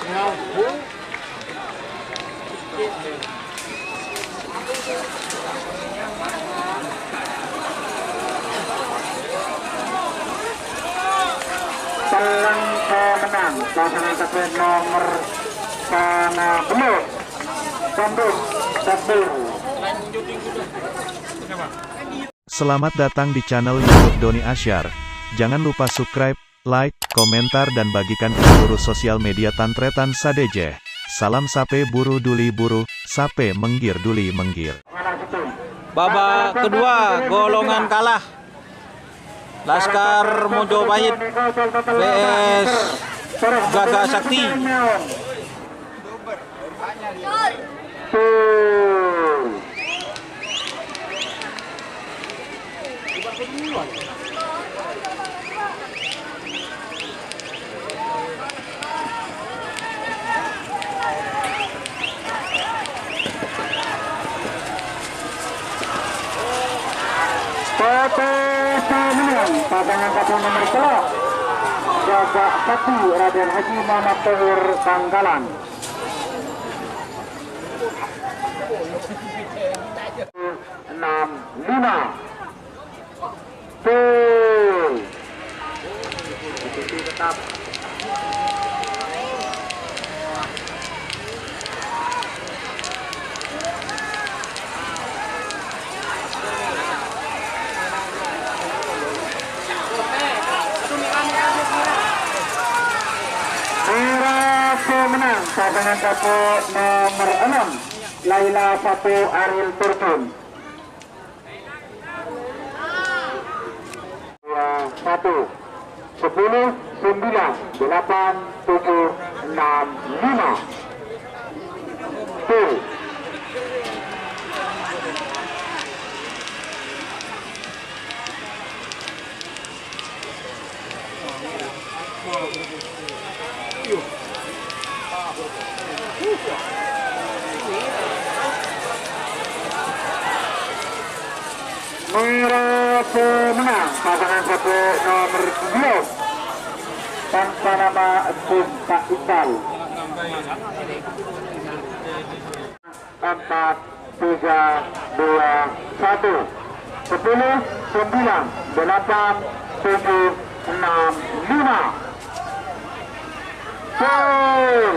Pelang menang pasangan kapten nomor Sana Belum Bandung Sabtu. Selamat datang di channel YouTube Doni Asyar. Jangan lupa subscribe, like, komentar dan bagikan ke seluruh sosial media Tantretan Sadejeh. Salam sape buru duli buru, sape menggir duli menggir. Babak kedua golongan kalah. Laskar Mojopahit vs Gagah Sakti. Pasangan kapten nomor 11 Gagah Sakti Raden Haji Muhammad Tohir Tanggalan. Enam lima. Tetap. Menang pasangan kapten nomor 6 Laila Satu Ariel Turtun. 1 10 9 8 7 6 5 tuh. Merah menang pasangan kapten nomor 11 tanpa nama Pak Iqbal. 4 3 2 1 10 9 8 7 6 5 gol.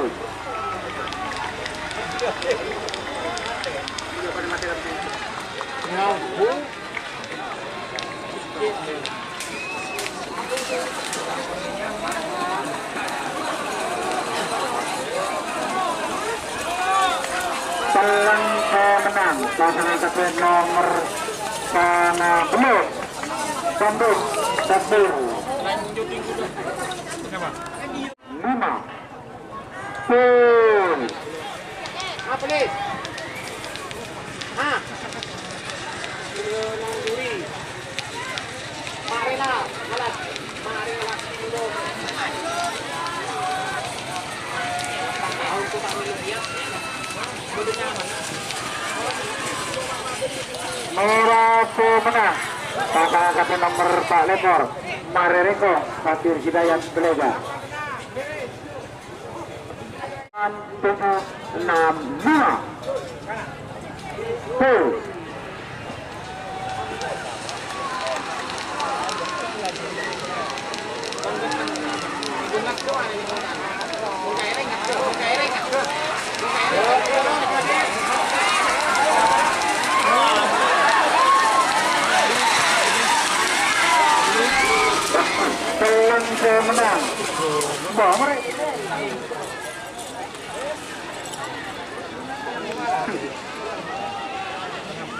Pelang menang pasangan kapten nomor Sana Belum Bandung Sabtu. 5 gol. Apa nih? Ah. Merah menang pasangan kapten nomor Pak Lemor Marereko Fatir Hidayat Belega. 7 6 5 gol. Pelang menang. Bawa mereka.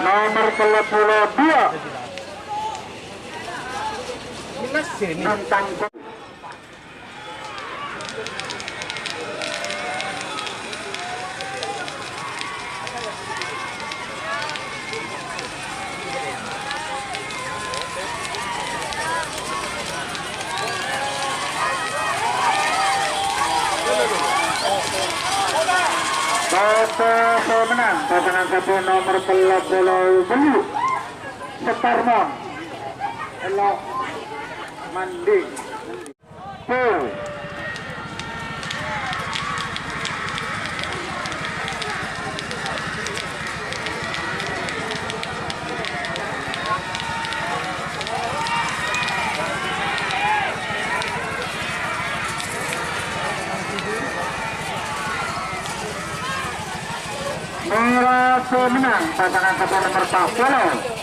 Nomor 32 tentang menang pasangan kapten nomor 37 Setarmon Elok Manding. Berhasil menang pasangan satu nomor 40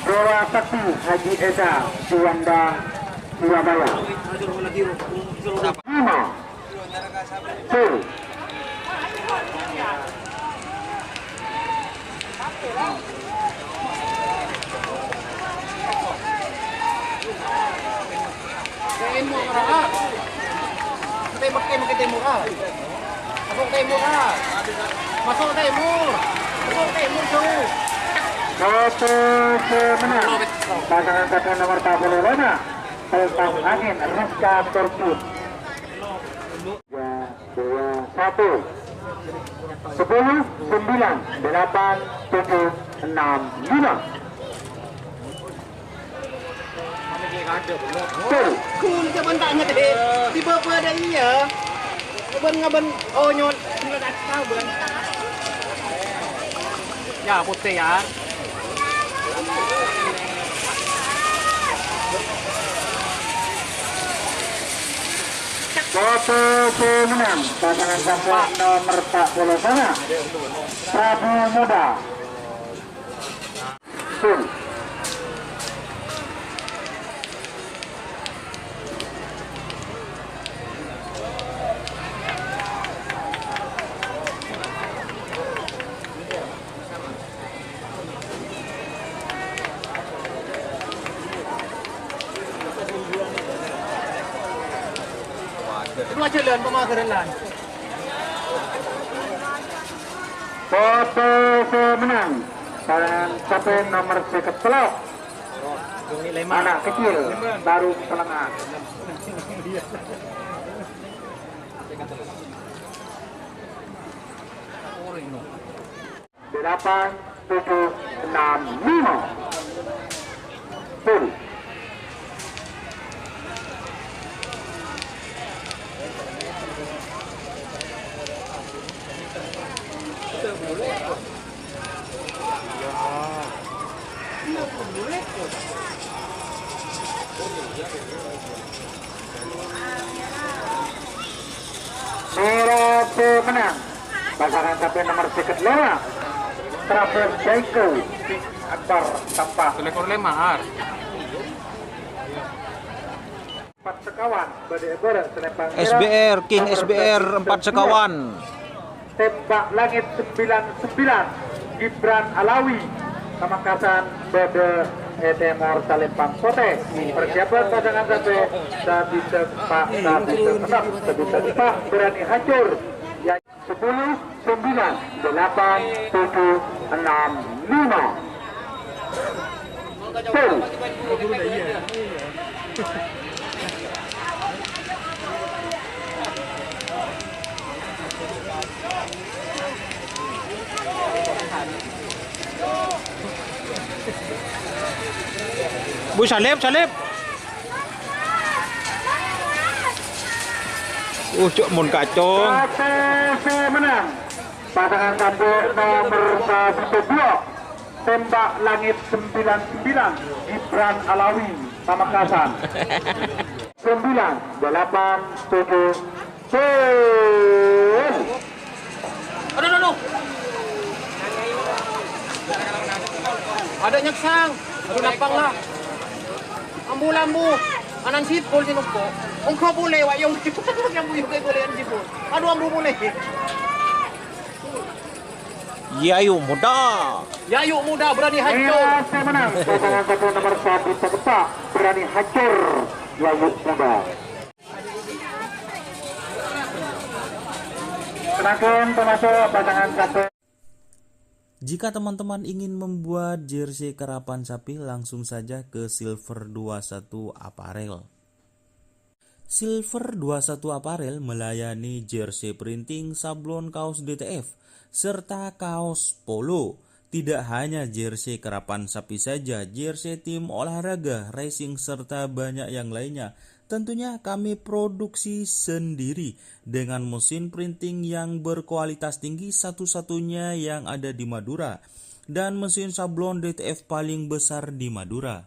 Dewa Sakti Haji Esa Juanda Surabaya 5 full. Timur ka. Timur ka. Masuk timur ka. Masuk timur. Masuk timur tuh. Satu menang pasangan satu nomor 45 Tentang Angin Rizka Turki 2-1 10 9 8 7 6 5 Kun cho bên tại người thế. Đi bơ bơ đây nhở. Bên ô nhột. Nó đặt sao bên. Ya putih ya. Satu menang pasangan satu nomor 41 Prabu Muda full. Dua jalan pemakaran. Foto menang pasangan satu nomor 11 anak kecil baru pelengah 8 7 6 5 full. Merah menang pasangan satu nomor 5 Travel Jaiko Akbar tanpa Lekor lemah. 4 sekawan Badai Selempang SBR King SBR 4 sekawan. Tembak Langit 99 Gibran Alawi Pamekasan Bode Etemor Salempang Kote persiapan pasangan satu Sabi Sepak Sabi Sepak Sabi Sepak berani hancur ya 10 9 8 7 6 5 full. Bu salib. Cuk mun kacung. KTC menang pasangan satu nomor 12 Tembak Langit 99 Gibran Alawi Pamekasan 9 8 7 full. Aduh. Ada nyaksang. Aduh napang lah. Ambu-lambu. Anan sipol sinugpo. Kung ko boleh wa yung yang buyog kay boleh ang sipol. Aduh ambu boleh. Yayu muda. Yayu muda berani hancur. KTC menang pasangan satu nomor 1 Tegepak berani hancur Yayu Muda. Semakin termasuk pasangan satu. Jika teman-teman ingin membuat jersey karapan sapi, langsung saja ke Silver 21 Apparel. Silver 21 Apparel melayani jersey printing, sablon kaos DTF, serta kaos polo. Tidak hanya jersey karapan sapi saja, jersey tim olahraga, racing, serta banyak yang lainnya. Tentunya kami produksi sendiri dengan mesin printing yang berkualitas tinggi, satu-satunya yang ada di Madura, dan mesin sablon DTF paling besar di Madura.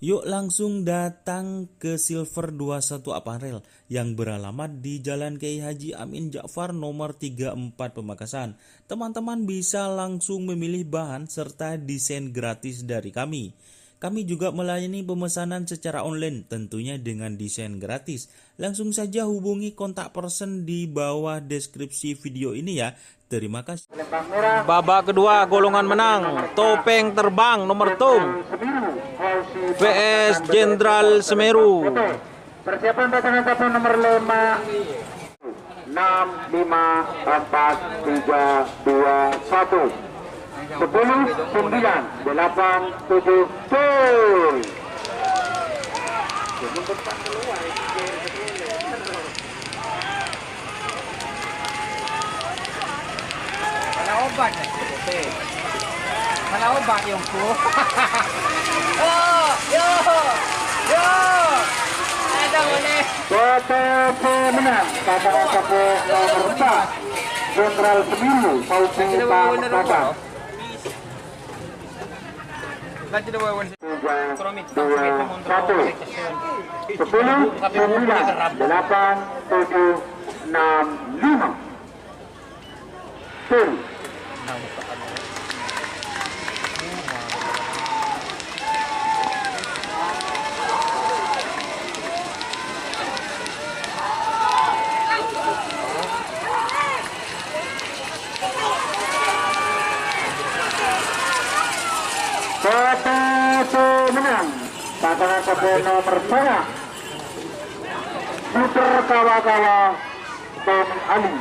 Yuk langsung datang ke Silver 21 Apparel yang beralamat di Jalan Kiai Haji Amin Ja'far nomor 34 Pamekasan. Teman-teman bisa langsung memilih bahan serta desain gratis dari kami. Kami juga melayani pemesanan secara online tentunya dengan desain gratis. Langsung saja hubungi kontak person di bawah deskripsi video ini ya. Terima kasih. Lempang merah Babak kedua golongan menang. Topeng terbang nomor tung. Semeru, Fauzi VS Jenderal Semeru. Oke. Persiapan pasangan satu nomor 5 6 5 4 3 2 1 10 9 8 7 gol. Mana obat ya? Mana obat yung ko? Yo! Ada boleh. BTP menang pasangan satu nomor 4 Jenderal Semeru Fauzi Pamekasan. Nanti dah wawan. 3 2 1 10 9 8 7 6 5 Full. BTP menang pasangan satu nomor 1 Puter Kawa-Kawa Tom Ali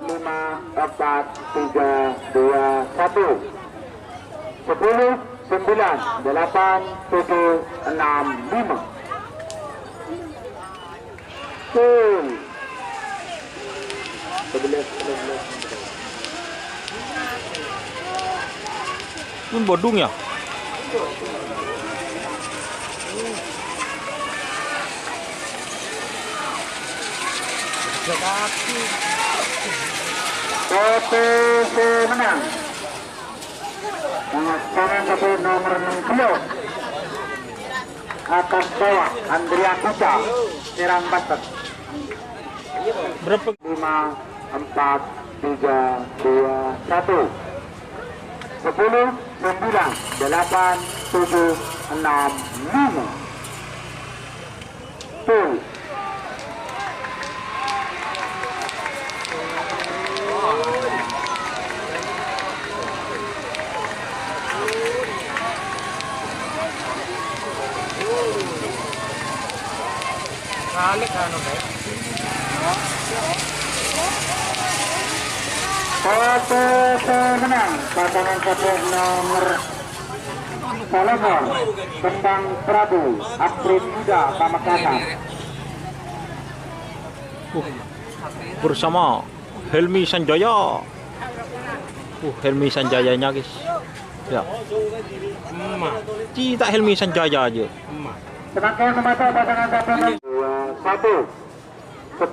5 4 3 2 1 10 9 8 7 6 5 Full. 11 Pun bodung ya. BTP menang pasangan satu nomor 6 kilo atas bawah Andrian Kuca Serang Banten. Berapa? 5 4 3 2 1 10 9 8 7 6 5 Full. Balik ano ba? BTP menang pasangan satu nomor Salomon Kembang Prabu Aprin Muda Pamekasan. Bersama Helmi Sanjaya. Helmi Sanjayanya guys. Ya. Cita Helmi Sanjaya aja. Semakin memantau pasangan satu nomor 1 10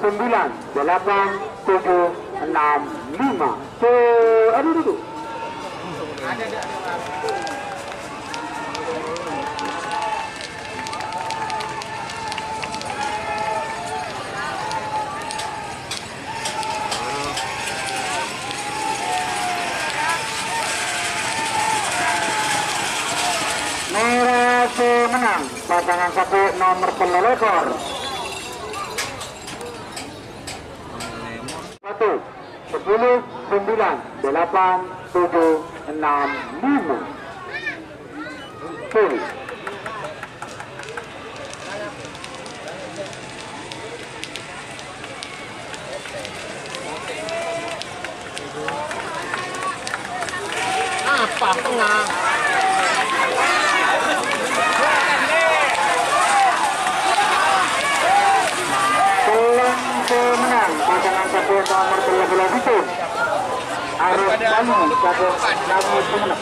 9 8 7 6 5 aduh duduk. Merah menang pasangan satu nomor pelelekor 1 10 9 8 7 6 5 Full. Apa tengah? Menang pasangan satu nomor 13 itu Arif Bani satu Nabi Sumenep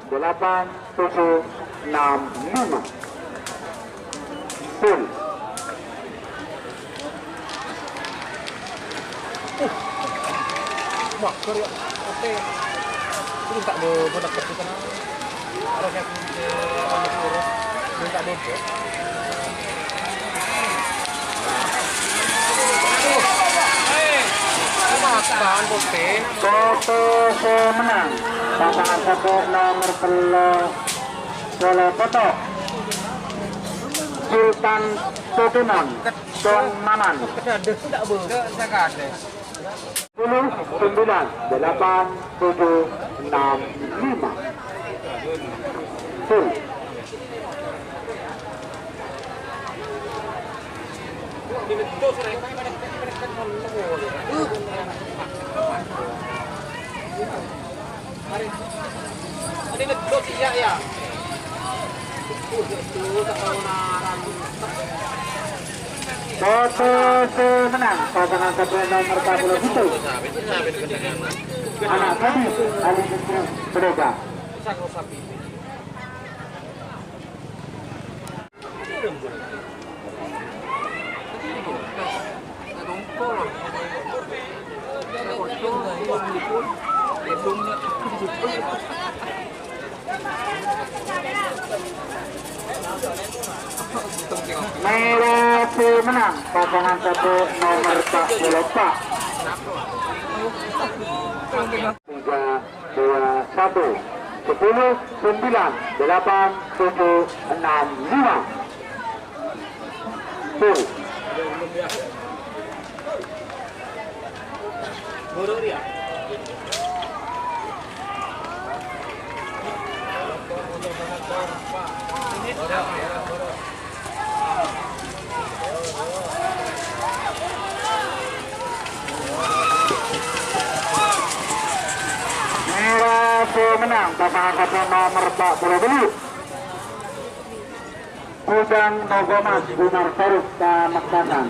8 7 6 5 Full. pagar ya. Oke. Itu tak do bodak itu kan. Harusnya aku urus. Tak do. Makan putih. Foto pemenang pasangan satu nomor 10 foto Sultan Pokemon Don Maman. 10, 9, 8, 7, 6, 5. Full. Ini betul tidak ya? Foto pemenang pasangan satu nomor 41 anak tadi Ali Fitri Bedega. Merah pemenang pasangan satu nomor 44 3, 2, 1 10, 9, 8, 7, 6, 5. Full. Buruk dia. Merah pemenang pasangan satu nomor 40 Udang Nogomas Gunar Faruk Kamaksanan.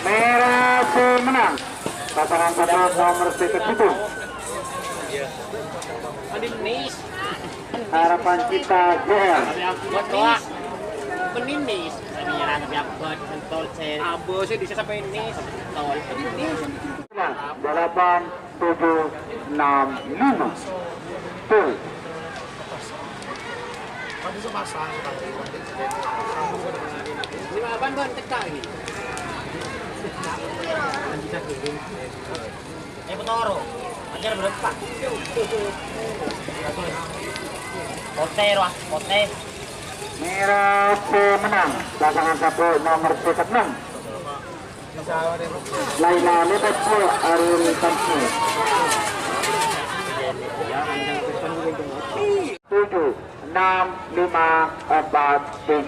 Merah pemenang pasangan satu nomor 37 Harapan Cita JR. Peninis. Saya dapat mentol saya. Abo saya bisa sampai ini mentol. Peninis. 8, 7, 6, 5. Full. Lima ban tekak ini. Petoro. Ajar berapa? Pote. Merah pemenang pasangan satu nomor 46 Laila Lebetko Ariel Tamsi. 7, 6, 5, 4, 3,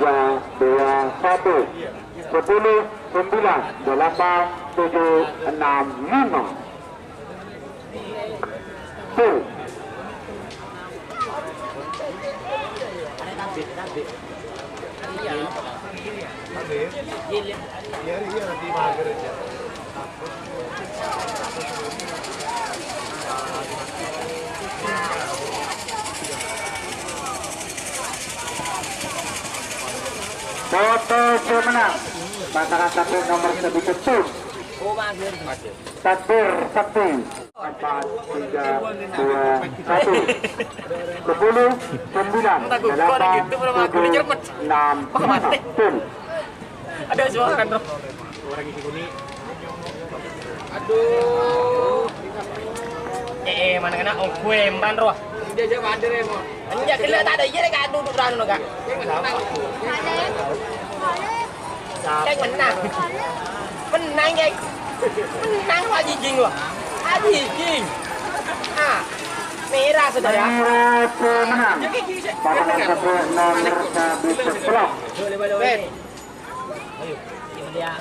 2, 1 10, 9, 8, 7, 6, 5. Full. Foto pemenang pasangan satu nomor 17 Takbir Sakti 4, 3, 2, 1 10, 9, 8, 7, 6, 5. Full. Ada suara kan, Bro? Orang isi kuning. Aduh. Mana kena kue emban, Bro. Dia aja mader ya, Bro. Anja kelihatan tak ada iya dekat duduk rano kak. Cái menang. Menang guys. Menang lagi jing loh. Adi jing. Ah. Merah saudara. Merah pemenang pasangan satu nomor 11 Ben. Ayo. Ini dia.